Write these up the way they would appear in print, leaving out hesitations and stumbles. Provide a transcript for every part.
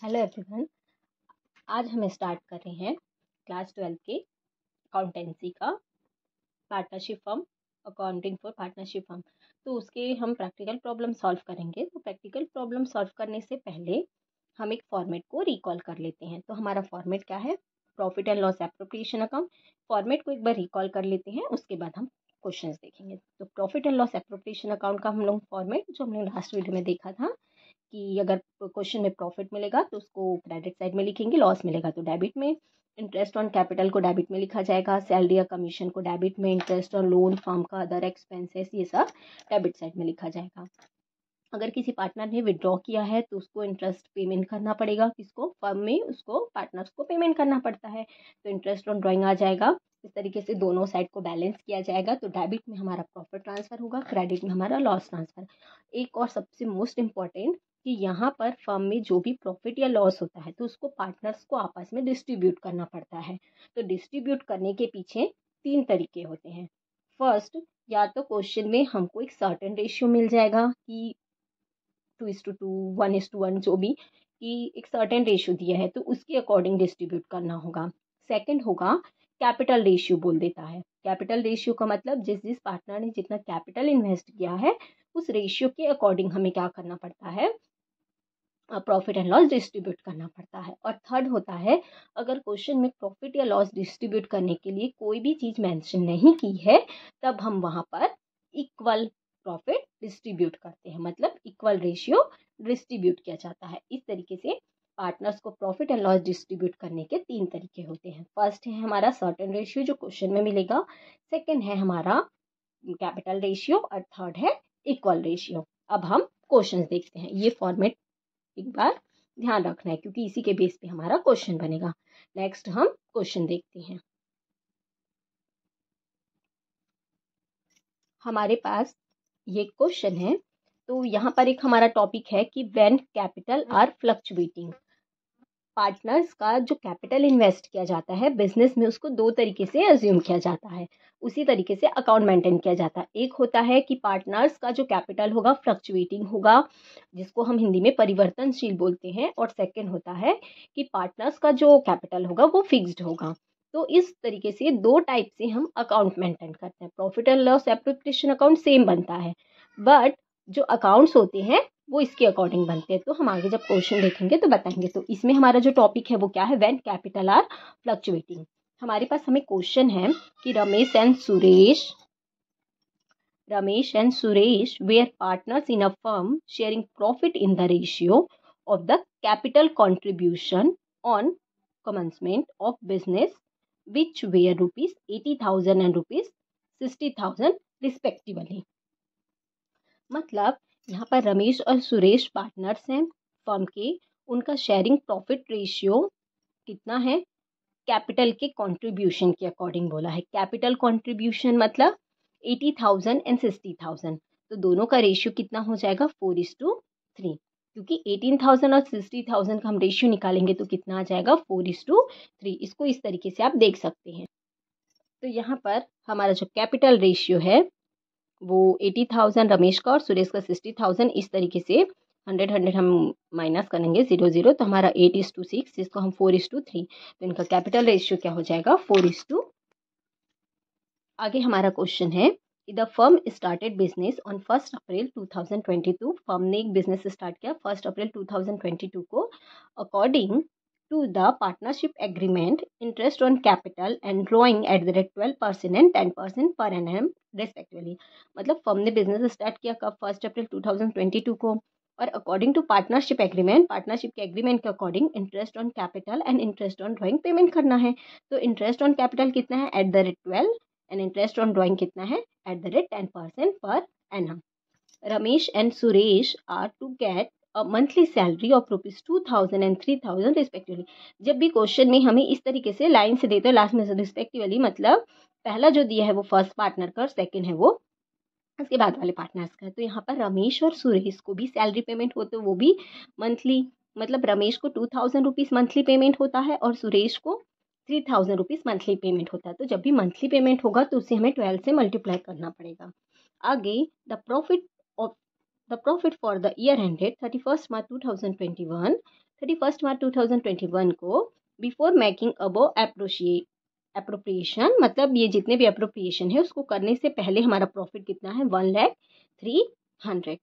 Hello everyone. आज हम start कर रहे हैं क्लास 12 के अकाउंटेंसी का partnership firm, accounting for partnership firm. तो उसके हम प्रैक्टिकल प्रॉब्लम सॉल्व करेंगे। तो प्रैक्टिकल प्रॉब्लम सॉल्व करने से पहले हम एक फॉर्मेट को रिकॉल कर लेते हैं। तो हमारा फॉर्मेट क्या है? Profit and loss appropriation account. Format को एक बार रिकॉल कर लेते हैं, उसके बाद हम क्वेश्चंस देखेंगे। तो profit and loss appropriation account का हम लोग फॉर्मेट जो हमने लास्ट वीडियो में देखा था कि अगर क्वेश्चन में प्रॉफिट मिलेगा तो उसको क्रेडिट साइड में लिखेंगे, लॉस मिलेगा तो डेबिट में। इंटरेस्ट ऑन कैपिटल को डेबिट में लिखा जाएगा, सैलरी या कमीशन को डेबिट में, इंटरेस्ट ऑन लोन, फर्म का अदर एक्सपेंसेस ये सब डेबिट साइड में लिखा जाएगा। अगर किसी पार्टनर ने विड्रॉ किया है तो उसको इंटरेस्ट पेमेंट करना पड़ेगा। किसको? फर्म में उसको पार्टनर्स को पेमेंट करना पड़ता है। तो इंटरेस्ट ऑन ड्राइंग आ जाएगा। इस तरीके से दोनों साइड को बैलेंस किया जाएगा। तो डेबिट में हमारा प्रॉफिट ट्रांसफर होगा, क्रेडिट में हमारा लॉस ट्रांसफर। एक और सबसे मोस्ट इम्पॉर्टेंट कि यहाँ पर फर्म में जो भी प्रॉफिट या लॉस होता है तो उसको पार्टनर्स को आपस में डिस्ट्रीब्यूट करना पड़ता है। तो डिस्ट्रीब्यूट करने के पीछे 3 तरीके होते हैं। फर्स्ट, या तो क्वेश्चन में हमको एक सर्टेन रेशियो मिल जाएगा कि 2:2, 1:1, जो भी, कि एक सर्टेन रेशियो दिया है तो उसके अकॉर्डिंग डिस्ट्रीब्यूट करना होगा। सेकंड होगा कैपिटल रेशियो बोल देता है। कैपिटल रेशियो का मतलब जिस जिस पार्टनर ने जितना कैपिटल इन्वेस्ट किया है उस रेशियो के अकॉर्डिंग हमें क्या करना पड़ता है? प्रॉफिट एंड लॉस डिस्ट्रीब्यूट करना पड़ता है। और थर्ड होता है, अगर क्वेश्चन में प्रॉफिट या लॉस डिस्ट्रीब्यूट करने के लिए कोई भी चीज़ मेंशन नहीं की है तब हम वहाँ पर इक्वल प्रॉफिट डिस्ट्रीब्यूट करते हैं, मतलब इक्वल रेशियो डिस्ट्रीब्यूट किया जाता है। इस तरीके से पार्टनर्स को प्रॉफिट एंड लॉस डिस्ट्रीब्यूट करने के 3 तरीके होते हैं। फर्स्ट है हमारा सर्टेन रेशियो जो क्वेश्चन में मिलेगा, सेकेंड है हमारा कैपिटल रेशियो और थर्ड है इक्वल रेशियो। अब हम क्वेश्चन देखते हैं। ये फॉर्मेट एक बार ध्यान रखना है क्योंकि इसी के बेस पे हमारा क्वेश्चन बनेगा। नेक्स्ट हम क्वेश्चन देखते हैं। हमारे पास ये क्वेश्चन है। तो यहाँ पर एक हमारा टॉपिक है कि when capital are fluctuating. Partners का जो कैपिटल इन्वेस्ट किया जाता है बिजनेस में उसको 2 तरीके से अज्यूम किया जाता है, उसी तरीके से अकाउंट मेंटेन किया जाता है। एक होता है कि पार्टनर्स का जो कैपिटल होगा फ्लक्चुएटिंग होगा, जिसको हम हिंदी में परिवर्तनशील बोलते हैं। और सेकंड होता है कि पार्टनर्स का जो कैपिटल होगा वो फिक्स्ड होगा। तो इस तरीके से 2 टाइप से हम अकाउंट मेंटेन करते हैं। Profit and loss appropriation account same बनता है, बट जो अकाउंट्स होते हैं वो इसके अकॉर्डिंग बनते हैं। तो हम आगे जब क्वेश्चन देखेंगे तो बताएंगे। तो इसमें हमारा जो टॉपिक है वो क्या है? When capital are fluctuating. हमारे पास हमें क्वेश्चन है कि Ramesh and Suresh were partners in a firm sharing profit in the ratio of the capital contribution on commencement of business which were ₹80,000 and ₹60,000 respectively। मतलब यहाँ पर रमेश और सुरेश पार्टनर्स हैं फर्म के। उनका शेयरिंग प्रॉफिट रेशियो कितना है? कैपिटल के कंट्रीब्यूशन के अकॉर्डिंग बोला है। कैपिटल कंट्रीब्यूशन मतलब 80,000 एंड 60,000। तो दोनों का रेशियो कितना हो जाएगा? 4:3। क्योंकि 18,000 और 60,000 का हम रेशियो निकालेंगे तो कितना आ जाएगा? 4:3। इसको इस तरीके से आप देख सकते हैं। तो यहाँ पर हमारा जो कैपिटल रेशियो है वो 80,000 रमेश का और सुरेश का 60,000। इस तरीके से 100 हम माइनस करेंगे 0 तो हमारा 8:6, जिसको हम 4:3। तो इनका कैपिटल रेशियो क्या हो जाएगा? 4:। आगे हमारा क्वेश्चन है, the firm started business on 1 April 2022। Firm ने एक बिजनेस स्टार्ट किया 1 अप्रैल 2022 को। According to the partnership agreement, interest on capital and drawing at the rate 12% and 10% per annum respectively। मतलब फर्म ने बिजनेस स्टार्ट किया कब? 1 April 2022 को। और according to partnership agreement, partnership के एग्रीमेंट के according interest on capital and interest on drawing payment करना है। तो इंटरेस्ट ऑन कैपिटल कितना है? at the rate 12 and interest on drawing कितना है? at the rate 10% per annum। Ramesh and Suresh are to get monthly salary of ₹2,000 and 3,000 respectively. जब भी question में हमें इस तरीके से लाइन से देते हैं लास्ट में रिस्पेक्टिवली, मतलब पहला जो दिया है वो फर्स्ट पार्टनर का और सेकंड है वो उसके बाद वाले पार्टनर्स का। तो यहाँ पर रमेश और सुरेश को भी सैलरी पेमेंट होते, वो भी मंथली। मतलब रमेश को ₹2,000 मंथली पेमेंट होता है और सुरेश को ₹3,000 मंथली पेमेंट होता है। तो जब भी मंथली पेमेंट होगा तो उसे हमें 12 से मल्टीप्लाई करना पड़ेगा। आगे the profit for the year ended 31st March 2021 31 मार्च 2021 को बिफोर मेकिंग अबो अप्रोप्रिएशन, मतलब ये जितने भी अप्रोप्रिएशन है उसको करने से पहले हमारा प्रॉफिट कितना है, 1,03,100।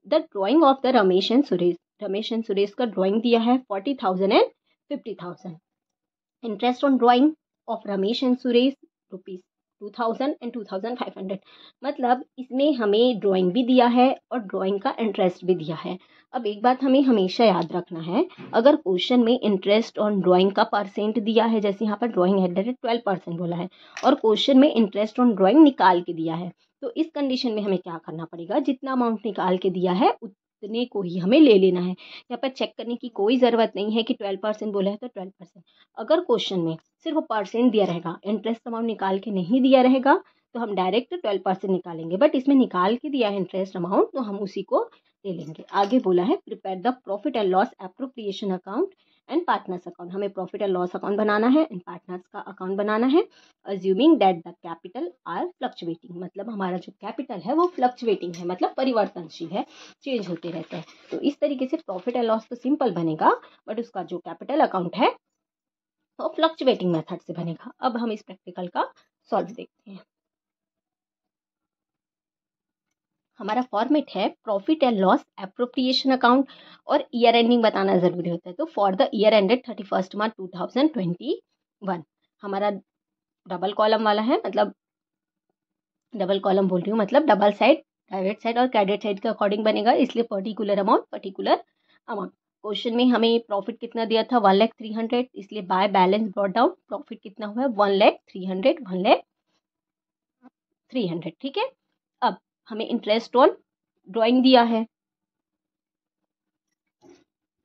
The drawing of the Ramesh and Suresh, Ramesh and Suresh का ड्रॉइंग दिया है 40,000 and 50,000। Interest on drawing of Ramesh and Suresh ₹2,000 and 2,500। मतलब इसमें हमें ड्राइंग भी दिया है और ड्राइंग का इंटरेस्ट भी दिया है। अब एक बात हमें हमेशा याद रखना है, अगर क्वेश्चन में इंटरेस्ट ऑन ड्राइंग का परसेंट दिया है, जैसे यहाँ पर ड्राइंग हेड 12% बोला है और क्वेश्चन में इंटरेस्ट ऑन ड्राइंग निकाल के दिया है, तो इस कंडीशन में हमें क्या करना पड़ेगा, जितना अमाउंट निकाल के दिया है उतने को ही हमें ले लेना है। यहाँ पर चेक करने की कोई ज़रूरत नहीं है कि 12% बोला है तो 12%। अगर क्वेश्चन में सिर्फ परसेंट दिया रहेगा, इंटरेस्ट अमाउंट निकाल के नहीं दिया रहेगा, तो हम डायरेक्ट 12% निकालेंगे, बट इसमें निकाल के दिया है इंटरेस्ट अमाउंट तो हम उसी को ले लेंगे। आगे बोला है prepare the profit and loss appropriation account and partners account, हमें प्रॉफिट एंड लॉस अकाउंट बनाना है एंड पार्टनर्स का अकाउंट बनाना है। Assuming that the capital are fluctuating, मतलब हमारा जो कैपिटल है वो फ्लक्चुएटिंग है, मतलब परिवर्तनशील है, चेंज होते रहते हैं। तो इस तरीके से प्रॉफिट एंड लॉस तो सिंपल बनेगा, बट उसका जो कैपिटल अकाउंट है वो फ्लक्चुएटिंग मेथड से बनेगा। अब हम इस प्रैक्टिकल का सॉल्व देखते हैं। हमारा फॉर्मेट है profit and loss appropriation account और ईयर एंडिंग बताना जरूरी होता है। तो फॉर द ईयर एंडेड 31 मार्च 2021, हमारा डबल कॉलम वाला है, मतलब डबल कॉलम बोल रही हूँ, मतलब डबल साइड, डेबिट साइड और क्रेडिट साइड के अकॉर्डिंग बनेगा, इसलिए पर्टिकुलर अमाउंट। क्वेश्चन में हमें प्रॉफिट कितना दिया था, 1,03,100, इसलिए by balance brought down profit कितना हुआ है, 1,03,100, 1,03,100। ठीक है, अब हमें इंटरेस्ट ऑन ड्राइंग दिया है।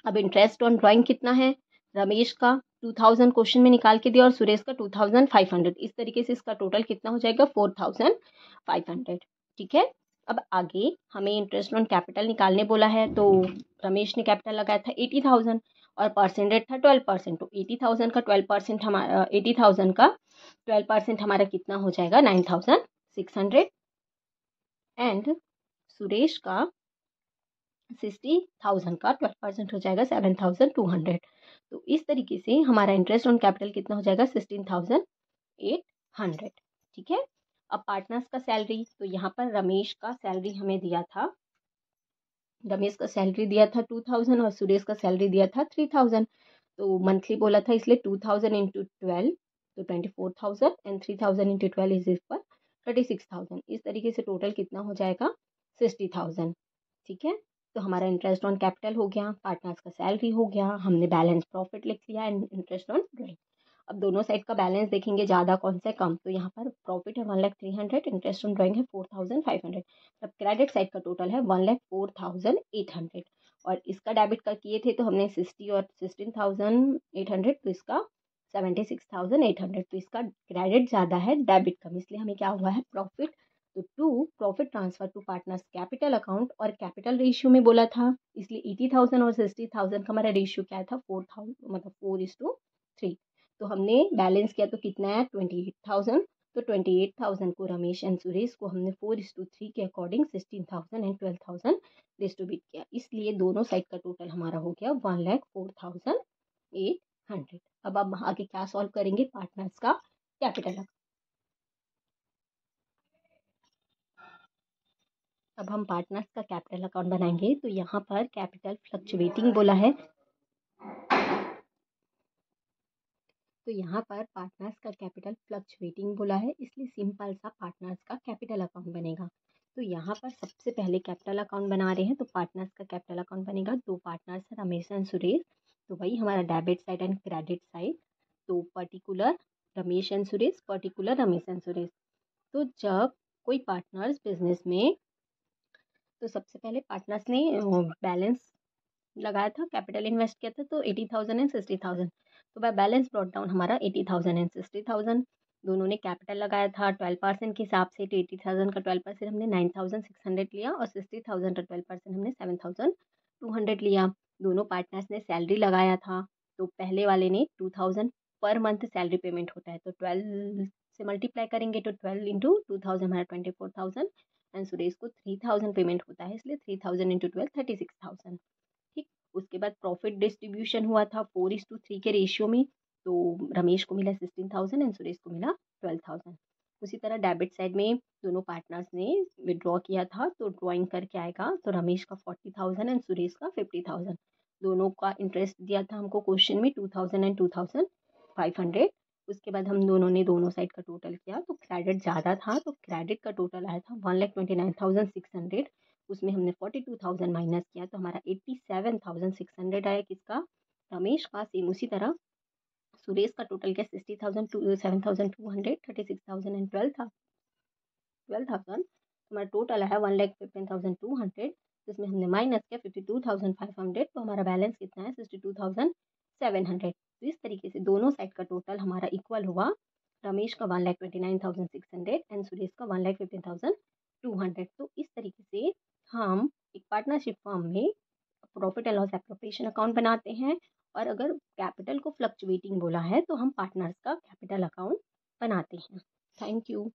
अब इंटरेस्ट ऑन ड्राइंग कितना है, रमेश का 2,000 क्वेश्चन में निकाल के दिया और सुरेश का 2,500, इस तरीके से इसका टोटल कितना हो जाएगा, 4,500। ठीक है, अब आगे हमें इंटरेस्ट ऑन कैपिटल निकालने बोला है, तो रमेश ने कैपिटल लगाया था 80,000 और परसेंटेज था 12%, तो 80,000 का 12% हमारा 80,000 का 12% हमारा कितना हो जाएगा, 9,600। एंड सुरेश का 60,000 का 12% हो जाएगा 7,200। तो इस तरीके से हमारा इंटरेस्ट ऑन कैपिटल कितना हो जाएगा, 16,800। ठीक है, अब पार्टनर्स का सैलरी, तो यहाँ पर रमेश का सैलरी हमें दिया था, रमेश का सैलरी दिया था 2,000 और सुरेश का सैलरी दिया था 3,000। तो मंथली बोला था, इसलिए 2,000 इंटू 12 तो 24,000 एंड 3,000 इंटू 12 इज इक्वल 36,000। इस तरीके से टोटल कितना हो जाएगा, 60,000। ठीक है, तो हमारा इंटरेस्ट ऑन कैपिटल हो गया, पार्टनर्स का सैलरी हो गया, हमने बैलेंस प्रॉफिट लिख लिया एंड इंटरेस्ट ऑन ड्राइंग। अब दोनों साइड का बैलेंस देखेंगे, ज़्यादा कौन सा है, कम, तो यहाँ पर प्रॉफिट है 1,03,100, इंटरेस्ट ऑन ड्राइंग है 4,500। अब क्रेडिट साइड का टोटल है 1,04,800 और इसका डेबिट का किए थे तो हमने 60 और 16,800, तो इसका 76,800। तो इसका क्रेडिट ज़्यादा है, डेबिट कम, इसलिए हमें क्या हुआ है, प्रॉफिट। तो to profit transfer to partners capital account, और कैपिटल रेशियो में बोला था, इसलिए 80,000 और 60,000 का हमारा रेशियो क्या था, 4,000, मतलब 4:3। तो हमने बैलेंस किया तो कितना है, 28,000। तो 28,000 को रमेश एंड सुरेश को हमने 4:3 के अकॉर्डिंग 16,000 एंड 12,000 डिस्ट्रीब्यूट किया, इसलिए दोनों साइड का टोटल हमारा हो गया 1,04,800। अब आगे क्या सॉल्व करेंगे, पार्टनर्स का कैपिटल। अब हम पार्टनर्स का कैपिटल अकाउंट बनाएंगे, तो यहाँ पर कैपिटल फ्लक्चुएटिंग बोला है, तो यहाँ पर पार्टनर्स का कैपिटल फ्लक्चुएटिंग बोला है, इसलिए सिंपल सा पार्टनर्स का कैपिटल अकाउंट बनेगा। तो यहाँ पर सबसे पहले कैपिटल अकाउंट बना रहे हैं, तो पार्टनर्स का कैपिटल अकाउंट बनेगा, दो पार्टनर्स है रमेश एंड सुरेश, तो वही हमारा debit side and credit side, तो particular Ramesh and Suresh, particular Ramesh and Suresh. तो जब कोई पार्टनर्स बिजनेस में, तो सबसे पहले पार्टनर्स ने बैलेंस लगाया था, कैपिटल इन्वेस्ट किया था, तो 80,000 एंड 60,000। तो बाय बैलेंस ब्रॉट डाउन हमारा 80,000 एंड 60,000। दोनों ने कैपिटल लगाया था 12% के हिसाब से, तो 80,000 का 12% हमने 9,600 लिया और 60,000 का 12% हमने 7,200 लिया। दोनों पार्टनर्स ने सैलरी लगाया था, तो पहले वाले ने 2,000 पर मंथ सैलरी पेमेंट होता है, तो 12 से मल्टीप्लाई करेंगे तो 12 इंटू 2,000 हमारा 24,000 एंड सुरेश को 3,000 पेमेंट होता है, इसलिए 3,000 इंटू 12 36,000। ठीक, उसके बाद प्रॉफिट डिस्ट्रीब्यूशन हुआ था 4:3 के रेशियो में, तो रमेश को मिला 16,000 एंड सुरेश को मिला 12,000। उसी तरह डेबिट साइड में दोनों पार्टनर्स ने विड्रॉ किया था, तो ड्रॉइंग करके आएगा, तो रमेश का 40,000 एंड सुरेश का 50,000। दोनों का इंटरेस्ट दिया था हमको क्वेश्चन में 2,000 एंड 2,500। उसके बाद हम दोनों ने दोनों साइड का टोटल किया, तो क्रेडिट ज़्यादा था, तो क्रेडिट का टोटल आया था 1,29,600। उसमें हमने 42,000 माइनस किया, तो हमारा 87,600 आया किसका, रमेश का। सेम उसी तरह सुरेश का टोटल क्या 60,000 7,200 36,000 एंड 12,000। हमारा टोटल है 1,15,200, जिसमें हमने माइनस किया 52,500, तो हमारा बैलेंस कितना है 62,700। तो इस तरीके से दोनों साइड का टोटल हमारा इक्वल हुआ, रमेश का 1,29,600 एंड सुरेश का 1,15,200। तो इस तरीके से हम एक पार्टनरशिप फर्म में profit and loss appropriation account बनाते हैं, और अगर कैपिटल को फ्लक्चुएटिंग बोला है तो हम पार्टनर्स का कैपिटल अकाउंट बनाते हैं। Thank you.